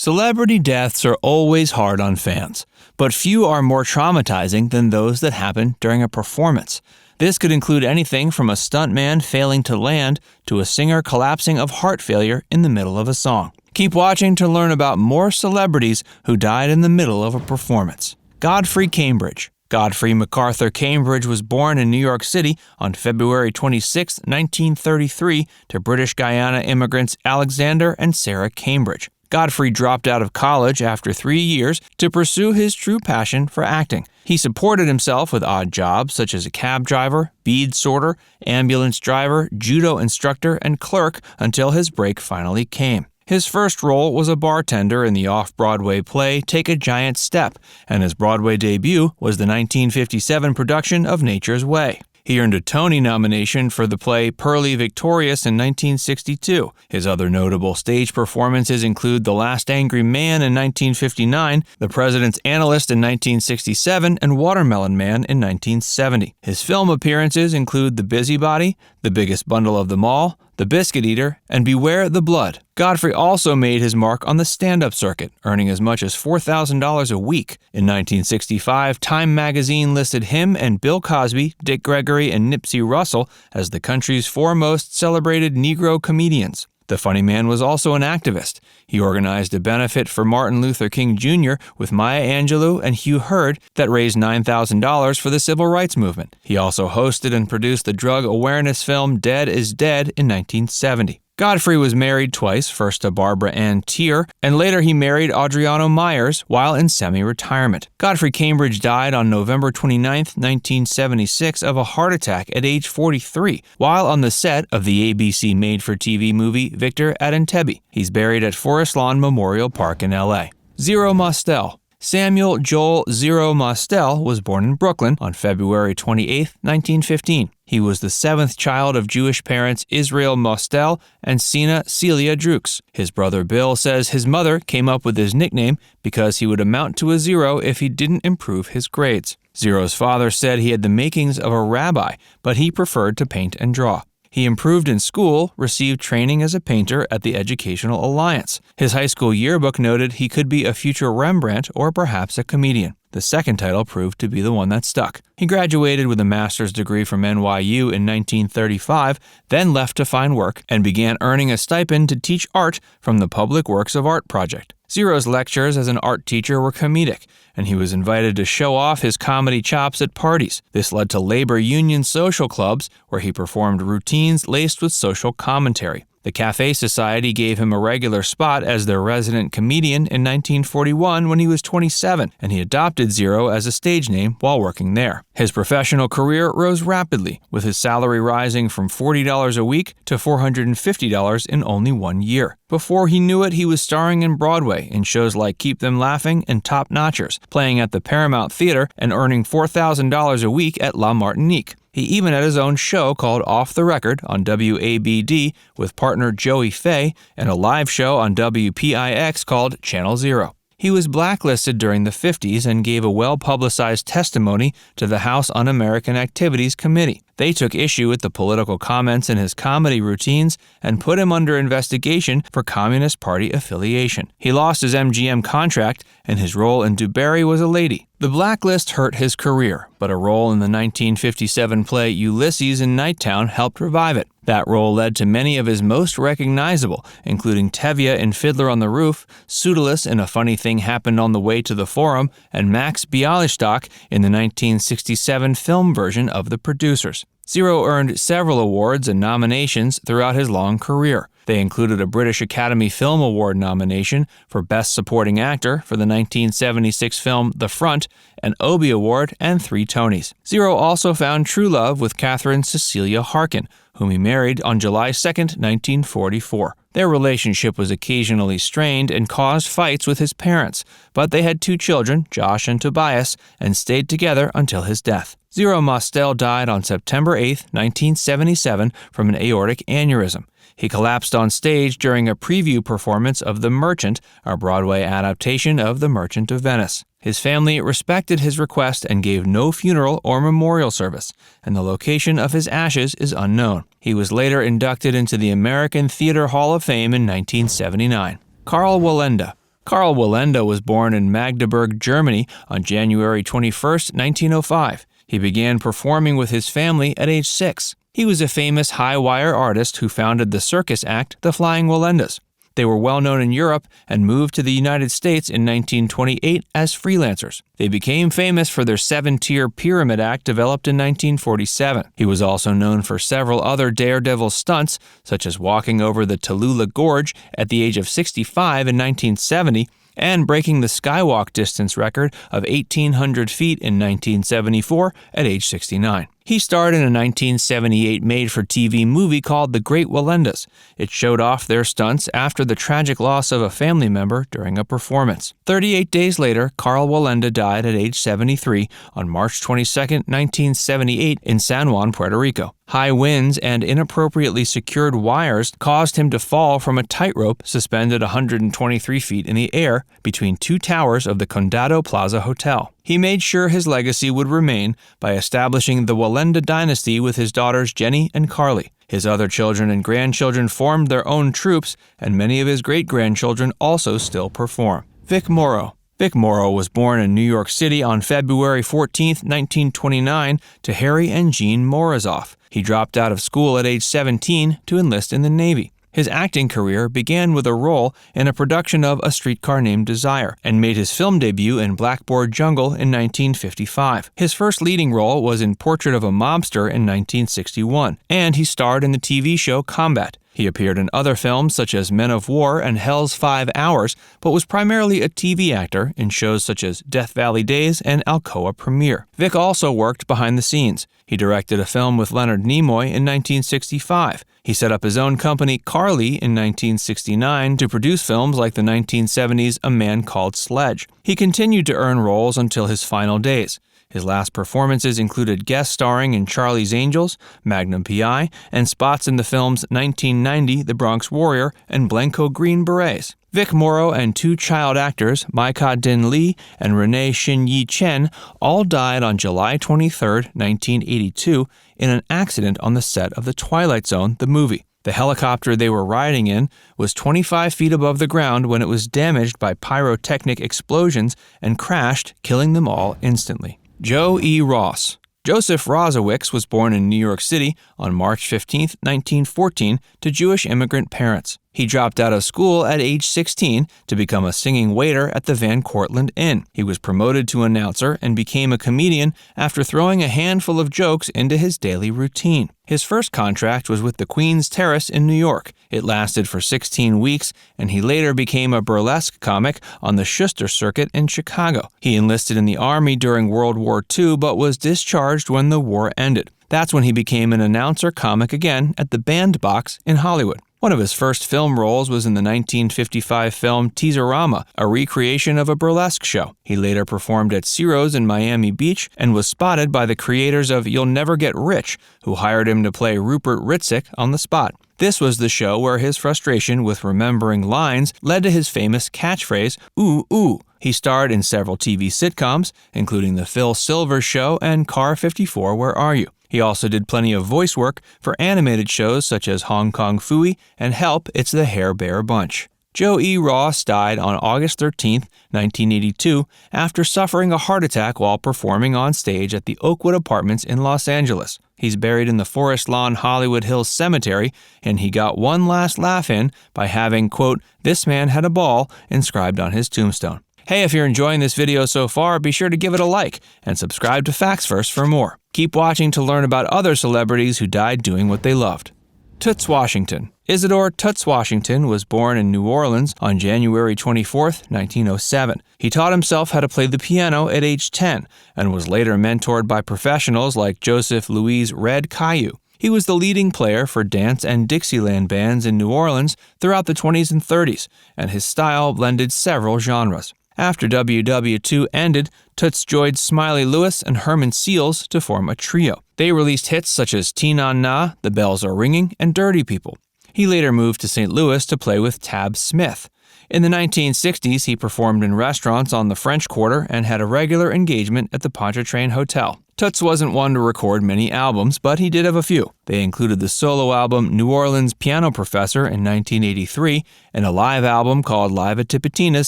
Celebrity deaths are always hard on fans, but few are more traumatizing than those that happen during a performance. This could include anything from a stuntman failing to land to a singer collapsing of heart failure in the middle of a song. Keep watching to learn about more celebrities who died in the middle of a performance. Godfrey Cambridge. Godfrey MacArthur Cambridge was born in New York City on February 26, 1933, to British Guiana immigrants Alexander and Sarah Cambridge. Godfrey dropped out of college after 3 years to pursue his true passion for acting. He supported himself with odd jobs such as a cab driver, bead sorter, ambulance driver, judo instructor, and clerk until his break finally came. His first role was a bartender in the off-Broadway play Take a Giant Step, and his Broadway debut was the 1957 production of Nature's Way. He earned a Tony nomination for the play Purlie Victorious in 1962. His other notable stage performances include The Last Angry Man in 1959, The President's Analyst in 1967, and Watermelon Man in 1970. His film appearances include The Busybody, The Biggest Bundle of Them All, The Biscuit Eater, and Beware the Blood. Godfrey also made his mark on the stand-up circuit, earning as much as $4,000 a week. In 1965, Time magazine listed him and Bill Cosby, Dick Gregory, and Nipsey Russell as the country's foremost celebrated Negro comedians. The funny man was also an activist. He organized a benefit for Martin Luther King Jr. with Maya Angelou and Hugh Heard that raised $9,000 for the civil rights movement. He also hosted and produced the drug awareness film Dead is Dead in 1970. Godfrey was married twice, first to Barbara Ann Teer, and later he married Adriano Myers while in semi-retirement. Godfrey Cambridge died on November 29, 1976 of a heart attack at age 43 while on the set of the ABC made-for-TV movie Victor at Entebbe. He's buried at Forest Lawn Memorial Park in L.A. Zero Mostel. Samuel Joel Zero Mostel was born in Brooklyn on February 28, 1915. He was the seventh child of Jewish parents Israel Mostel and Sina Celia Drux. His brother Bill says his mother came up with his nickname because he would amount to a zero if he didn't improve his grades. Zero's father said he had the makings of a rabbi, but he preferred to paint and draw. He improved in school, received training as a painter at the Educational Alliance. His high school yearbook noted he could be a future Rembrandt or perhaps a comedian. The second title proved to be the one that stuck. He graduated with a master's degree from NYU in 1935, then left to find work and began earning a stipend to teach art from the Public Works of Art project. Zero's lectures as an art teacher were comedic, and he was invited to show off his comedy chops at parties. This led to labor union social clubs, where he performed routines laced with social commentary. The Cafe Society gave him a regular spot as their resident comedian in 1941 when he was 27, and he adopted Zero as a stage name while working there. His professional career rose rapidly, with his salary rising from $40 a week to $450 in only 1 year. Before he knew it, he was starring in Broadway in shows like Keep Them Laughing and Top Notchers, playing at the Paramount Theater and earning $4,000 a week at La Martinique. He even had his own show called Off the Record on WABD with partner Joey Faye and a live show on WPIX called Channel Zero. He was blacklisted during the 50s and gave a well-publicized testimony to the House Un-American Activities Committee. They took issue with the political comments in his comedy routines and put him under investigation for Communist Party affiliation. He lost his MGM contract, and his role in DuBarry was a lady. The blacklist hurt his career, but a role in the 1957 play Ulysses in Nighttown helped revive it. That role led to many of his most recognizable, including Tevye in Fiddler on the Roof, Pseudolus in A Funny Thing Happened on the Way to the Forum, and Max Bialystock in the 1967 film version of The Producers. Zero earned several awards and nominations throughout his long career. They included a British Academy Film Award nomination for Best Supporting Actor for the 1976 film The Front, an Obie Award, and 3 Tonys. Zero also found true love with Catherine Cecilia Harkin, whom he married on July 2, 1944. Their relationship was occasionally strained and caused fights with his parents, but they had 2 children, Josh and Tobias, and stayed together until his death. Zero Mostel died on September 8, 1977, from an aortic aneurysm. He collapsed on stage during a preview performance of The Merchant, a Broadway adaptation of The Merchant of Venice. His family respected his request and gave no funeral or memorial service, and the location of his ashes is unknown. He was later inducted into the American Theater Hall of Fame in 1979. Karl Wallenda. Karl Wallenda was born in Magdeburg, Germany on January 21, 1905. He began performing with his family at age 6. He was a famous high-wire artist who founded the circus act, the Flying Wallendas. They were well known in Europe and moved to the United States in 1928 as freelancers. They became famous for their 7-tier pyramid act developed in 1947. He was also known for several other daredevil stunts, such as walking over the Tallulah Gorge at the age of 65 in 1970 and breaking the skywalk distance record of 1,800 feet in 1974 at age 69. He starred in a 1978 made-for-TV movie called The Great Wallendas. It showed off their stunts after the tragic loss of a family member during a performance. 38 days later, Karl Wallenda died at age 73 on March 22, 1978 in San Juan, Puerto Rico. High winds and inappropriately secured wires caused him to fall from a tightrope suspended 123 feet in the air between two towers of the Condado Plaza Hotel. He made sure his legacy would remain by establishing the Wallenda dynasty with his daughters Jenny and Carly. His other children and grandchildren formed their own troupes, and many of his great-grandchildren also still perform. Vic Morrow. Vic Morrow was born in New York City on February 14, 1929, to Harry and Jean Morozov. He dropped out of school at age 17 to enlist in the Navy. His acting career began with a role in a production of A Streetcar Named Desire and made his film debut in Blackboard Jungle in 1955. His first leading role was in Portrait of a Mobster in 1961, and he starred in the TV show Combat. He appeared in other films such as Men of War and Hell's 5 Hours, but was primarily a TV actor in shows such as Death Valley Days and Alcoa Premiere. Vic also worked behind the scenes. He directed a film with Leonard Nimoy in 1965. He set up his own company, Carly, in 1969 to produce films like the 1970s A Man Called Sledge. He continued to earn roles until his final days. His last performances included guest starring in Charlie's Angels, Magnum P.I., and spots in the films 1990, The Bronx Warrior, and Blanco Green Berets. Vic Morrow and 2 child actors, Mai-Ka Din Lee and Renee Shin-Yi Chen, all died on July 23, 1982, in an accident on the set of The Twilight Zone, the movie. The helicopter they were riding in was 25 feet above the ground when it was damaged by pyrotechnic explosions and crashed, killing them all instantly. Joe E. Ross. Joseph Rosowicz was born in New York City on March 15, 1914, to Jewish immigrant parents. He dropped out of school at age 16 to become a singing waiter at the Van Cortlandt Inn. He was promoted to announcer and became a comedian after throwing a handful of jokes into his daily routine. His first contract was with the Queen's Terrace in New York. It lasted for 16 weeks, and he later became a burlesque comic on the Schuster Circuit in Chicago. He enlisted in the Army during World War II, but was discharged when the war ended. That's when he became an announcer comic again at the Bandbox in Hollywood. One of his first film roles was in the 1955 film Teaserama, a recreation of a burlesque show. He later performed at Ciro's in Miami Beach and was spotted by the creators of You'll Never Get Rich, who hired him to play Rupert Ritzik on the spot. This was the show where his frustration with remembering lines led to his famous catchphrase, "Ooh, ooh." He starred in several TV sitcoms, including The Phil Silvers Show and Car 54, Where Are You? He also did plenty of voice work for animated shows such as Hong Kong Phooey and Help, It's the Hair Bear Bunch. Joe E. Ross died on August 13, 1982, after suffering a heart attack while performing on stage at the Oakwood Apartments in Los Angeles. He's buried in the Forest Lawn Hollywood Hills Cemetery, and he got one last laugh in by having, quote, "This man had a ball," inscribed on his tombstone. Hey, if you're enjoying this video so far, be sure to give it a like and subscribe to Facts First for more. Keep watching to learn about other celebrities who died doing what they loved. Toots Washington. Isidore Toots Washington was born in New Orleans on January 24, 1907. He taught himself how to play the piano at age 10 and was later mentored by professionals like Joseph Louis Red Caillou. He was the leading player for dance and Dixieland bands in New Orleans throughout the 20s and 30s, and his style blended several genres. After WW2 ended, Toots joined Smiley Lewis and Herman Seals to form a trio. They released hits such as Tina Na, The Bells Are Ringing, and Dirty People. He later moved to St. Louis to play with Tab Smith. In the 1960s, he performed in restaurants on the French Quarter and had a regular engagement at the Pontchartrain Hotel. Toots wasn't one to record many albums, but he did have a few. They included the solo album New Orleans Piano Professor in 1983 and a live album called Live at Tipitina's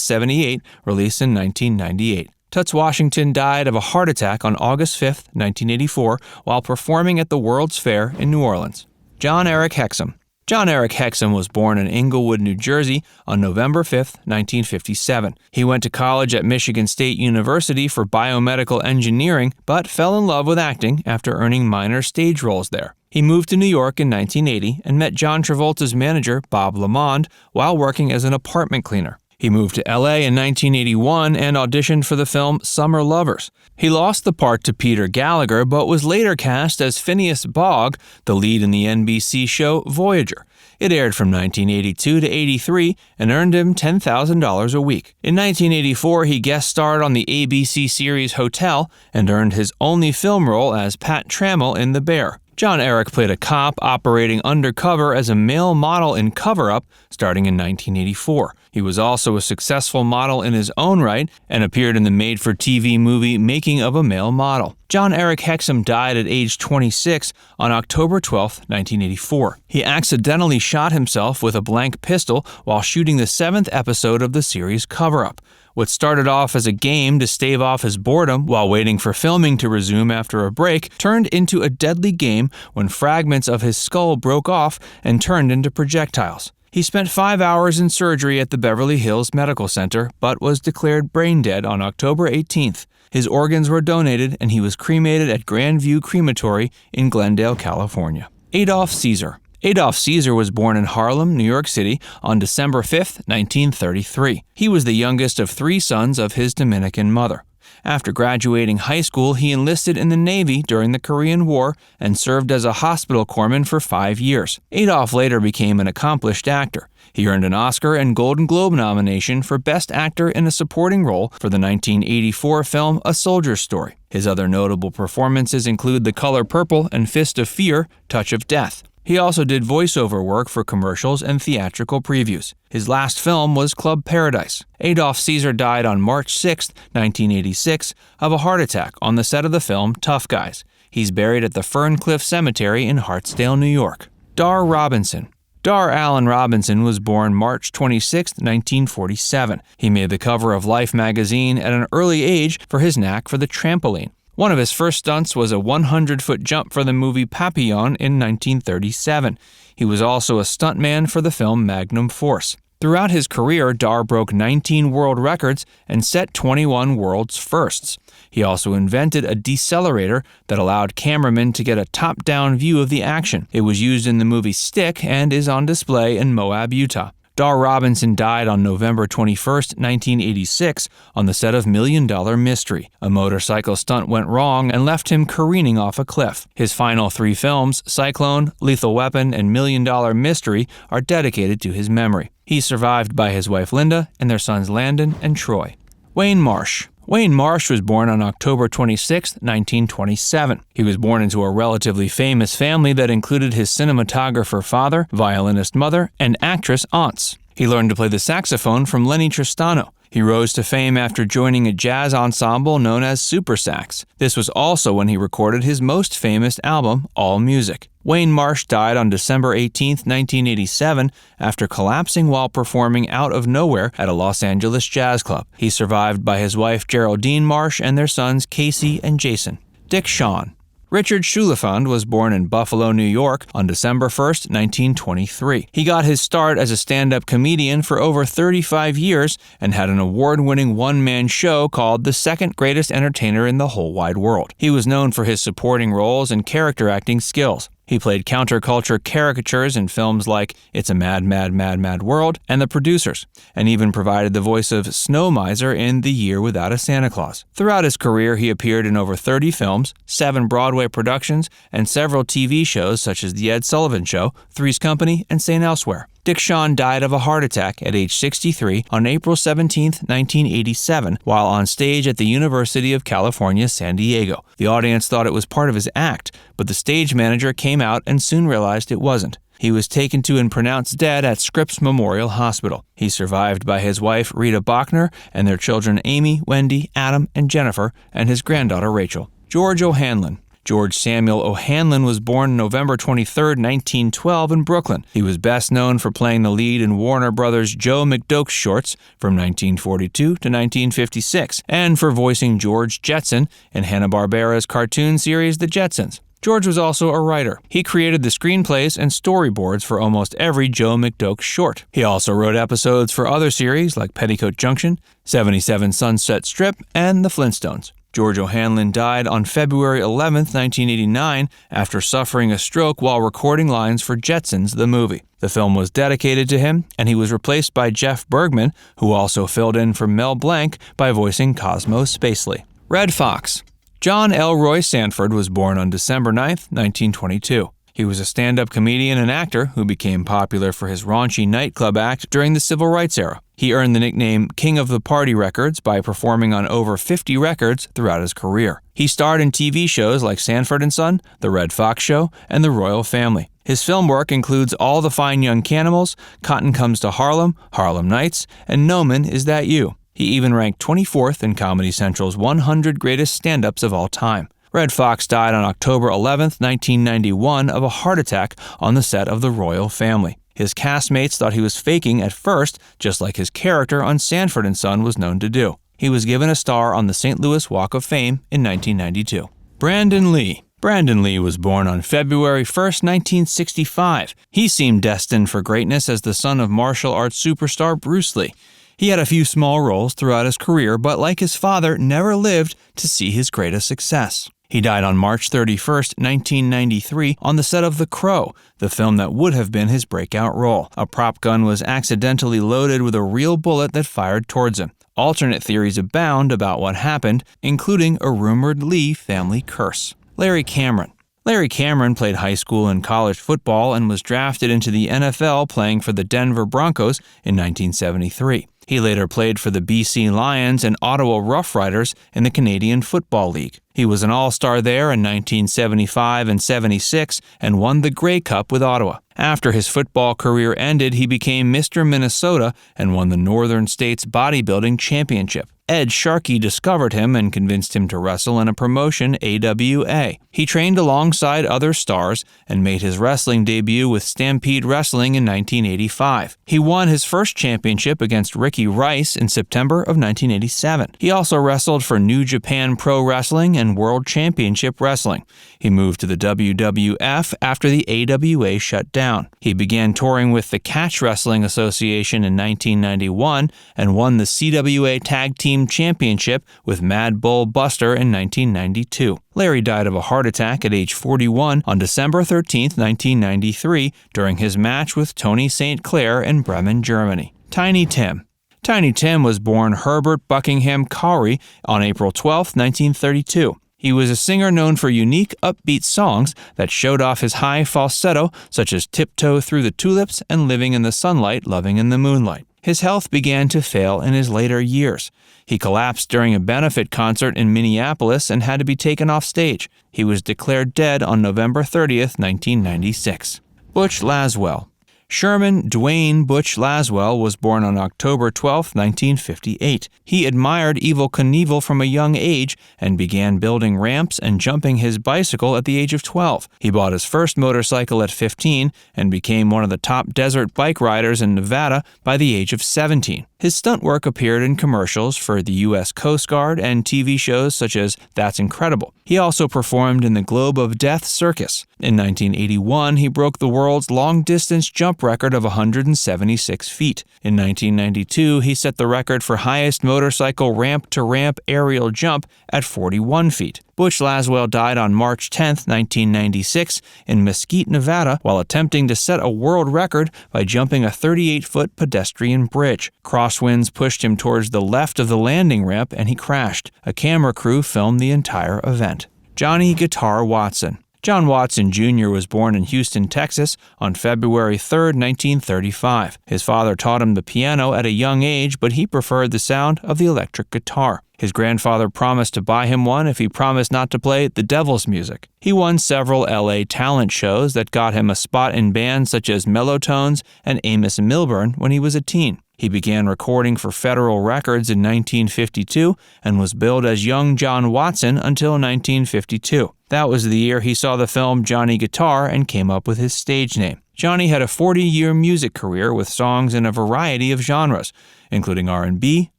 78, released in 1998. Toots Washington died of a heart attack on August 5, 1984, while performing at the World's Fair in New Orleans. John Eric Hexum. John Eric Hexum was born in Englewood, New Jersey on November 5, 1957. He went to college at Michigan State University for biomedical engineering, but fell in love with acting after earning minor stage roles there. He moved to New York in 1980 and met John Travolta's manager, Bob Lamond, while working as an apartment cleaner. He moved to LA in 1981 and auditioned for the film Summer Lovers. He lost the part to Peter Gallagher, but was later cast as Phineas Bogg, the lead in the NBC show Voyager. It aired from 1982 to 83 and earned him $10,000 a week. In 1984, he guest starred on the ABC series Hotel and earned his only film role as Pat Trammell in The Bear. John Eric played a cop operating undercover as a male model in Cover Up starting in 1984. He was also a successful model in his own right and appeared in the made-for-TV movie Making of a Male Model. John Eric Hexum died at age 26 on October 12, 1984. He accidentally shot himself with a blank pistol while shooting the 7th episode of the series Cover Up. What started off as a game to stave off his boredom while waiting for filming to resume after a break turned into a deadly game when fragments of his skull broke off and turned into projectiles. He spent 5 hours in surgery at the Beverly Hills Medical Center, but was declared brain dead on October 18th. His organs were donated and he was cremated at Grandview Crematory in Glendale, California. Adolph Caesar. Adolph Caesar was born in Harlem, New York City on December 5, 1933. He was the youngest of 3 sons of his Dominican mother. After graduating high school, he enlisted in the Navy during the Korean War and served as a hospital corpsman for 5 years. Adolph later became an accomplished actor. He earned an Oscar and Golden Globe nomination for Best Actor in a Supporting Role for the 1984 film A Soldier's Story. His other notable performances include The Color Purple and Fist of Fear, Touch of Death. He also did voiceover work for commercials and theatrical previews. His last film was Club Paradise. Adolph Caesar died on March 6, 1986, of a heart attack on the set of the film Tough Guys. He's buried at the Ferncliff Cemetery in Hartsdale, New York. Dar Robinson. Dar Allen Robinson was born March 26, 1947. He made the cover of Life magazine at an early age for his knack for the trampoline. One of his first stunts was a 100-foot jump for the movie Papillon in 1937. He was also a stuntman for the film Magnum Force. Throughout his career, Dar broke 19 world records and set 21 world's firsts. He also invented a decelerator that allowed cameramen to get a top-down view of the action. It was used in the movie Stick and is on display in Moab, Utah. Dar Robinson died on November 21, 1986, on the set of $1 Million Mystery. A motorcycle stunt went wrong and left him careening off a cliff. His final 3 films, Cyclone, Lethal Weapon, and $1 Million Mystery, are dedicated to his memory. He's survived by his wife Linda and their sons Landon and Troy. Wayne Marsh. Wayne Marsh was born on October 26, 1927. He was born into a relatively famous family that included his cinematographer father, violinist mother, and actress aunts. He learned to play the saxophone from Lenny Tristano. He rose to fame after joining a jazz ensemble known as Super Sax. This was also when he recorded his most famous album, All Music. Wayne Marsh died on December 18, 1987, after collapsing while performing Out of Nowhere at a Los Angeles jazz club. He's survived by his wife Geraldine Marsh and their sons Casey and Jason. Dick Shawn. Richard Shuliffand was born in Buffalo, New York on December 1, 1923. He got his start as a stand-up comedian for over 35 years and had an award-winning one-man show called The Second Greatest Entertainer in the Whole Wide World. He was known for his supporting roles and character acting skills. He played counterculture caricatures in films like It's a Mad, Mad, Mad, Mad World and The Producers, and even provided the voice of Snow Miser in The Year Without a Santa Claus. Throughout his career, he appeared in over 30 films, 7 Broadway productions, and several TV shows such as The Ed Sullivan Show, Three's Company, and St. Elsewhere. Dick Shawn died of a heart attack at age 63 on April 17, 1987, while on stage at the University of California, San Diego. The audience thought it was part of his act, but the stage manager came out and soon realized it wasn't. He was taken to and pronounced dead at Scripps Memorial Hospital. He's survived by his wife, Rita Bachner, and their children Amy, Wendy, Adam, and Jennifer, and his granddaughter, Rachel. George O'Hanlon. George Samuel O'Hanlon was born November 23, 1912 in Brooklyn. He was best known for playing the lead in Warner Brothers' Joe McDoke shorts from 1942 to 1956, and for voicing George Jetson in Hanna-Barbera's cartoon series The Jetsons. George was also a writer. He created the screenplays and storyboards for almost every Joe McDoke short. He also wrote episodes for other series like Petticoat Junction, 77 Sunset Strip, and The Flintstones. George O'Hanlon died on February 11, 1989, after suffering a stroke while recording lines for Jetsons, the movie. The film was dedicated to him, and he was replaced by Jeff Bergman, who also filled in for Mel Blanc by voicing Cosmo Spacely. Red Fox. John Elroy Sanford was born on December 9, 1922. He was a stand-up comedian and actor who became popular for his raunchy nightclub act during the Civil Rights era. He earned the nickname King of the Party Records by performing on over 50 records throughout his career. He starred in TV shows like Sanford & Son, The Red Fox Show, and The Royal Family. His film work includes All the Fine Young Cannibals, Cotton Comes to Harlem, Harlem Nights, and No Man, Is That You? He even ranked 24th in Comedy Central's 100 Greatest Stand-Ups of All Time. Red Fox died on October 11, 1991, of a heart attack on the set of The Royal Family. His castmates thought he was faking at first, just like his character on Sanford & Son was known to do. He was given a star on the St. Louis Walk of Fame in 1992. Brandon Lee. Brandon Lee was born on February 1, 1965. He seemed destined for greatness as the son of martial arts superstar Bruce Lee. He had a few small roles throughout his career, but like his father, never lived to see his greatest success. He died on March 31, 1993, on the set of The Crow, the film that would have been his breakout role. A prop gun was accidentally loaded with a real bullet that fired towards him. Alternate theories abound about what happened, including a rumored Lee family curse. Larry Cameron. Larry Cameron played high school and college football and was drafted into the NFL playing for the Denver Broncos in 1973. He later played for the BC Lions and Ottawa Rough Riders in the Canadian Football League. He was an All-Star there in 1975 and 76 and won the Grey Cup with Ottawa. After his football career ended, he became Mr. Minnesota and won the Northern States Bodybuilding Championship. Ed Sharkey discovered him and convinced him to wrestle in a promotion, AWA. He trained alongside other stars and made his wrestling debut with Stampede Wrestling in 1985. He won his first championship against Ricky Rice in September of 1987. He also wrestled for New Japan Pro Wrestling and World Championship Wrestling. He moved to the WWF after the AWA shut down. He began touring with the Catch Wrestling Association in 1991 and won the CWA Tag Team Championship with Mad Bull Buster in 1992. Larry died of a heart attack at age 41 on December 13, 1993, during his match with Tony St. Clair in Bremen, Germany. Tiny Tim. Tiny Tim was born Herbert Buckingham Cowrie on April 12, 1932. He was a singer known for unique, upbeat songs that showed off his high falsetto, such as Tiptoe Through the Tulips and Living in the Sunlight, Loving in the Moonlight. His health began to fail in his later years. He collapsed during a benefit concert in Minneapolis and had to be taken off stage. He was declared dead on November 30, 1996. Butch Laswell. Sherman Dwayne Butch Laswell was born on October 12, 1958. He admired Evel Knievel from a young age and began building ramps and jumping his bicycle at the age of 12. He bought his first motorcycle at 15 and became one of the top desert bike riders in Nevada by the age of 17. His stunt work appeared in commercials for the U.S. Coast Guard and TV shows such as That's Incredible. He also performed in the Globe of Death Circus. In 1981, he broke the world's long-distance jump record of 176 feet. In 1992, he set the record for highest motorcycle ramp-to-ramp aerial jump at 41 feet. Butch Laswell died on March 10, 1996, in Mesquite, Nevada, while attempting to set a world record by jumping a 38-foot pedestrian bridge. Crosswinds pushed him towards the left of the landing ramp, and he crashed. A camera crew filmed the entire event. Johnny Guitar Watson. John Watson Jr. was born in Houston, Texas, on February 3, 1935. His father taught him the piano at a young age, but he preferred the sound of the electric guitar. His grandfather promised to buy him one if he promised not to play the devil's music. He won several LA talent shows that got him a spot in bands such as Mellow Tones and Amos Milburn when he was a teen. He began recording for Federal Records in 1952 and was billed as Young John Watson until 1952. That was the year he saw the film Johnny Guitar and came up with his stage name. Johnny had a 40-year music career with songs in a variety of genres, including R&B,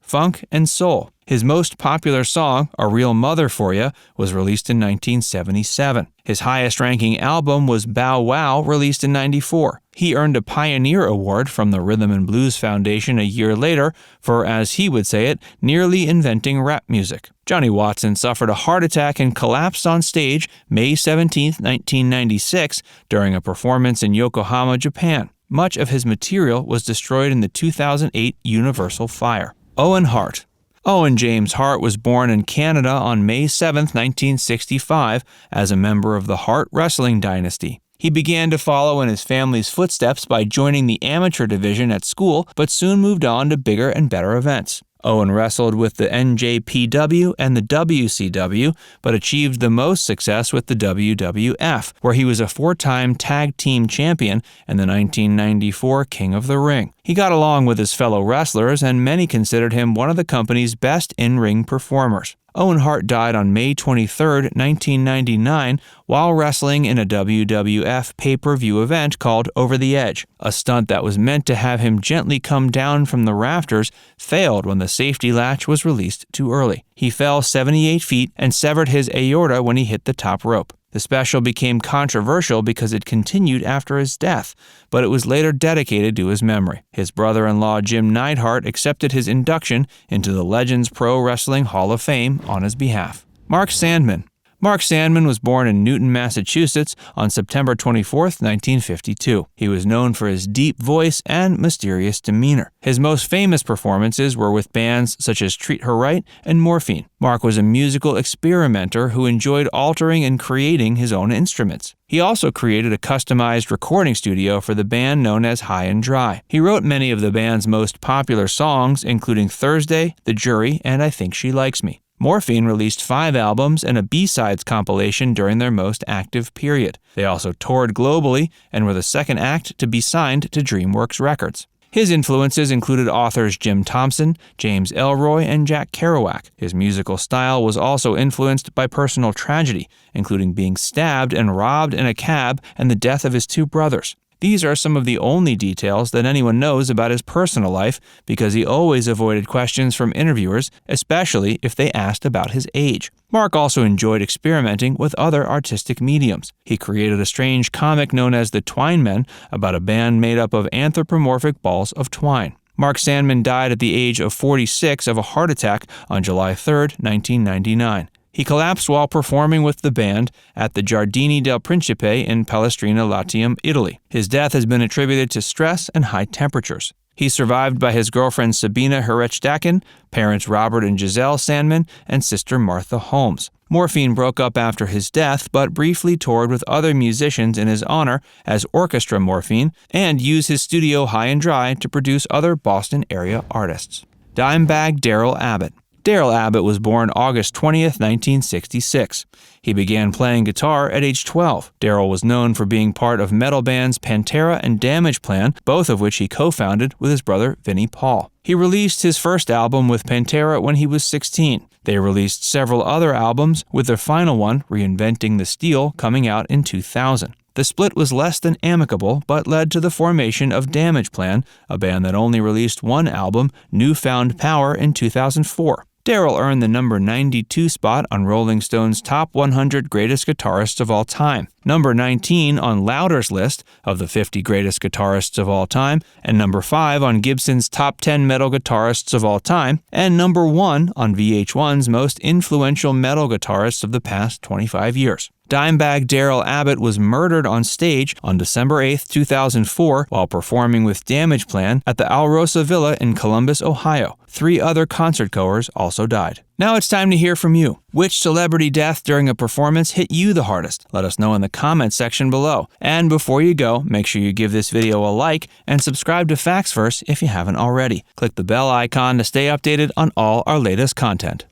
funk, and soul. His most popular song, A Real Mother for Ya, was released in 1977. His highest-ranking album was Bow Wow, released in 1994. He earned a Pioneer Award from the Rhythm and Blues Foundation a year later for, as he would say it, nearly inventing rap music. Johnny Watson suffered a heart attack and collapsed on stage May 17, 1996, during a performance in Yokohama, Japan. Much of his material was destroyed in the 2008 Universal Fire. Owen Hart. Owen James Hart was born in Canada on May 7, 1965, as a member of the Hart wrestling dynasty. He began to follow in his family's footsteps by joining the amateur division at school, but soon moved on to bigger and better events. Owen wrestled with the NJPW and the WCW, but achieved the most success with the WWF, where he was a 4-time tag team champion and the 1994 King of the Ring. He got along with his fellow wrestlers, and many considered him one of the company's best in-ring performers. Owen Hart died on May 23, 1999, while wrestling in a WWF pay-per-view event called Over the Edge. A stunt that was meant to have him gently come down from the rafters failed when the safety latch was released too early. He fell 78 feet and severed his aorta when he hit the top rope. The special became controversial because it continued after his death, but it was later dedicated to his memory. His brother-in-law Jim Neidhart accepted his induction into the Legends Pro Wrestling Hall of Fame on his behalf. Mark Sandman. Mark Sandman was born in Newton, Massachusetts on September 24, 1952. He was known for his deep voice and mysterious demeanor. His most famous performances were with bands such as Treat Her Right and Morphine. Mark was a musical experimenter who enjoyed altering and creating his own instruments. He also created a customized recording studio for the band known as High and Dry. He wrote many of the band's most popular songs, including Thursday, The Jury, and I Think She Likes Me. Morphine released 5 albums and a B-sides compilation during their most active period. They also toured globally and were the second act to be signed to DreamWorks Records. His influences included authors Jim Thompson, James Ellroy, and Jack Kerouac. His musical style was also influenced by personal tragedy, including being stabbed and robbed in a cab and the death of his 2 brothers. These are some of the only details that anyone knows about his personal life because he always avoided questions from interviewers, especially if they asked about his age. Mark also enjoyed experimenting with other artistic mediums. He created a strange comic known as The Twine Men about a band made up of anthropomorphic balls of twine. Mark Sandman died at the age of 46 of a heart attack on July 3, 1999. He collapsed while performing with the band at the Giardini del Principe in Palestrina Latium, Italy. His death has been attributed to stress and high temperatures. He's survived by his girlfriend Sabina Herrich-Dakin, parents Robert and Giselle Sandman, and sister Martha Holmes. Morphine broke up after his death, but briefly toured with other musicians in his honor as Orchestra Morphine and used his studio High and Dry to produce other Boston area artists. Dimebag Darrell Abbott. Darrell Abbott was born August 20, 1966. He began playing guitar at age 12. Darrell was known for being part of metal bands Pantera and Damageplan, both of which he co-founded with his brother Vinnie Paul. He released his first album with Pantera when he was 16. They released several other albums, with their final one, Reinventing the Steel, coming out in 2000. The split was less than amicable, but led to the formation of Damageplan, a band that only released one album, New Found Power, in 2004. Darrell earned the number 92 spot on Rolling Stone's Top 100 Greatest Guitarists of All Time, number 19 on Louder's list of the 50 Greatest Guitarists of All Time, and number 5 on Gibson's Top 10 Metal Guitarists of All Time, and number 1 on VH1's Most Influential Metal Guitarists of the Past 25 Years. Dimebag Darrell Abbott was murdered on stage on December 8, 2004, while performing with Damageplan at the Alrosa Villa in Columbus, Ohio. 3 other concertgoers also died. Now it's time to hear from you. Which celebrity death during a performance hit you the hardest? Let us know in the comments section below. And before you go, make sure you give this video a like and subscribe to FactsVerse if you haven't already. Click the bell icon to stay updated on all our latest content.